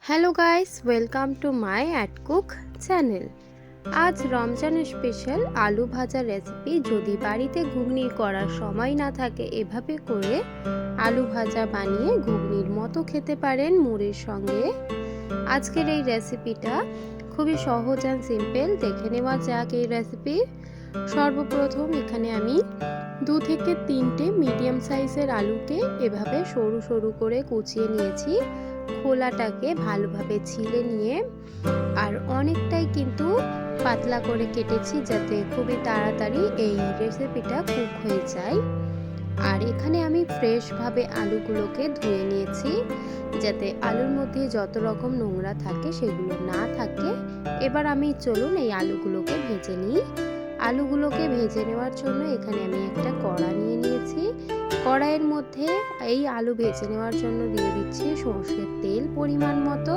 Hello guys, welcome to my at cook channel. আজ Ramzan special আলু ভাজা রেসিপি। যদি বাড়িতে ঘুগনি করার সময় না থাকে, এভাবে করে আলু ভাজা বানিয়ে ঘুগনির মতো খেতে পারেন মুড়ির সঙ্গে। আজকের এই রেসিপিটা খুবই সহজ অ্যান্ড সিম্পল। দেখে নেওয়া যাক এই রেসিপি। সর্বপ্রথম এখানে আমি 2 থেকে 3টে মিডিয়াম সাইজের আলুকে এভাবে সরু সরু করে কুচিয়ে নিয়েছি। খোলাটাকে ভালোভাবে ছিলে নিয়ে আর অনেকটাই কিন্তু পাতলা করে কেটেছি, যাতে খুবই তাড়াতাড়ি এই রেসিপিটা কুক হয়ে যায়। আর এখানে আমি ফ্রেশভাবে আলুগুলোকে ধুয়ে নিয়েছি, যাতে আলুর মধ্যে যত রকম নোংরা থাকে সেগুলো না থাকে। এবার আমি চলুন এই আলুগুলোকে ভেজে নিই। আলুগুলোকে ভেজে নেওয়ার জন্য এখানে আমি একটা কড়া নিয়ে নিয়েছি। কড়াইয়ের মধ্যে এই আলু ভেজে নেওয়ার জন্য দিয়ে দিচ্ছি সরষের তেল পরিমাণ মতো।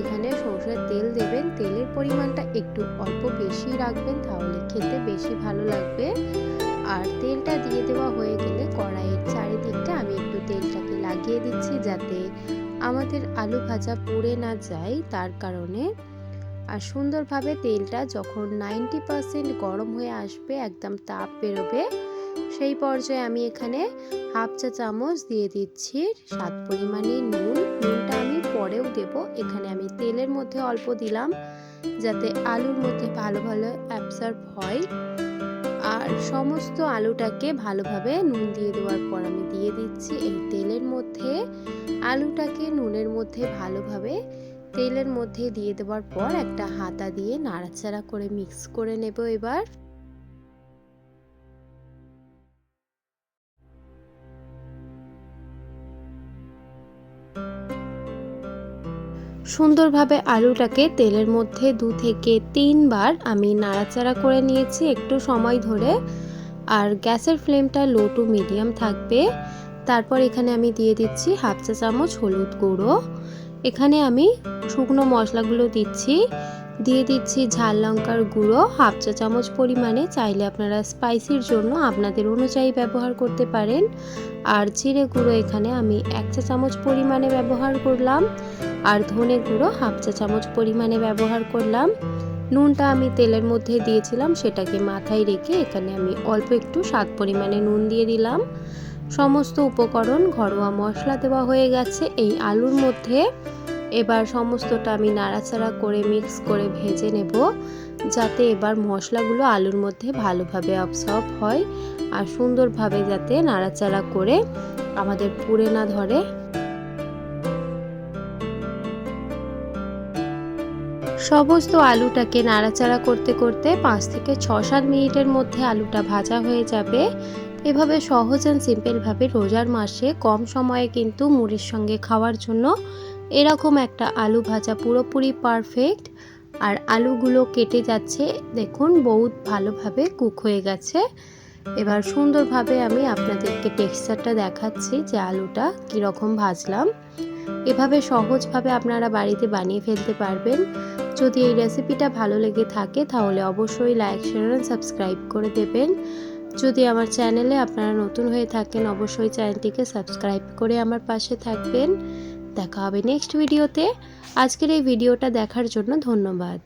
এখানে সরষের তেল দেবেন। তেলের পরিমাণটা একটু অল্প বেশি রাখবেন, তাহলে খেতে বেশি ভালো লাগবে। আর তেলটা দিয়ে দেওয়া হয়ে গেলে কড়াইয়ের চারিদিকটা আমি একটু তেলটাকে লাগিয়ে দিচ্ছি, যাতে আমাদের আলু ভাজা পুড়ে না যায়, তার কারণে। আর সুন্দরভাবে তেলটা যখন 90% গরম হয়ে আসবে, একদম তাপ বেরোবে, সেই পর্যায়ে আমি এখানে হাফ চা চামচ দিয়ে দিচ্ছি স্বাদ পরিমাণে নুন। নুনটা আমি পরেও দেব, এখানে আমি তেলের মধ্যে অল্প দিলাম, যাতে আলুর মধ্যে ভালো অ্যাবসর্ব হয়। আর সমস্ত আলুটাকে ভালোভাবে নুন দিয়ে দেওয়ার পর আমি দিয়ে দিচ্ছি এই তেলের মধ্যে। আলুটাকে নুনের মধ্যে ভালোভাবে তেলের মধ্যে দিয়ে দেওয়ার পর একটা হাতা দিয়ে নাড়াচাড়া করে মিক্স করে নেব। এবার সুন্দরভাবে আলুটাকে তেলের মধ্যে 2 থেকে 3 বার আমি নাড়াচাড়া করে নিয়েছি একটু সময় ধরে। আর গ্যাসের ফ্লেমটা লো টু মিডিয়াম থাকবে। তারপর এখানে আমি দিয়ে দিচ্ছি হাফ চা চামচ হলুদ গুঁড়ো। এখানে আমি শুকনো মশলাগুলো দিয়ে দিচ্ছি ঝাল লঙ্কার গুঁড়ো হাফ চা চামচ পরিমাণে। চাইলে আপনারা স্পাইসির জন্য আপনাদের অনুযায়ী ব্যবহার করতে পারেন। আর জিরে গুঁড়ো এখানে আমি 1 চা চামচ পরিমাণে ব্যবহার করলাম। আর ধনে গুঁড়ো হাফ চা চামচ পরিমাণে ব্যবহার করলাম। নুনটা আমি তেলের মধ্যে দিয়েছিলাম, সেটাকে মাথায় রেখে এখানে আমি অল্প একটু স্বাদ পরিমাণে নুন দিয়ে দিলাম। সমস্ত উপকরণ ঘরোয়া মশলা দেওয়া হয়ে গেছে এই আলুর মধ্যে। এবার সমস্তটা আমি নাড়াচাড়া করে মিক্স করে ভেজে নেব, যাতে এবার মশলাগুলো আলুর মধ্যে ভালোভাবে অ্যাবসর্ব হয় আর সুন্দরভাবে যাতে নাড়াচাড়া করে আমাদের পুড়ে না ধরে। সমস্ত আলুটাকে নাড়াচাড়া করতে করতে 5 থেকে 6-7 মিনিটের মধ্যে আলুটা ভাজা হয়ে যাবে। এভাবে সহজ অ্যান্ড সিম্পলভাবে রোজার মাসে কম সময়ে কিন্তু মুড়ির সঙ্গে খাওয়ার জন্য এরকম একটা আলু ভাজা পুরোপুরি পারফেক্ট। আর আলুগুলো কেটে যাচ্ছে, দেখুন বহুত ভালোভাবে কুক হয়ে গেছে। এবার সুন্দরভাবে আমি আপনাদেরকে টেক্সচারটা দেখাচ্ছি যে আলুটা কীরকম ভাজলাম। এভাবে সহজভাবে আপনারা বাড়িতে বানিয়ে ফেলতে পারবেন। যদি এই রেসিপিটা ভালো লেগে থাকে, তাহলে অবশ্যই লাইক, শেয়ার আর সাবস্ক্রাইব করে দেবেন। যদি আমার চ্যানেলে আপনারা নতুন হয়ে থাকেন, অবশ্যই চ্যানেলটিকে সাবস্ক্রাইব করে আমার পাশে থাকবেন। দেখা হবে নেক্সট ভিডিওতে। আজকের এই ভিডিওটা দেখার জন্য ধন্যবাদ।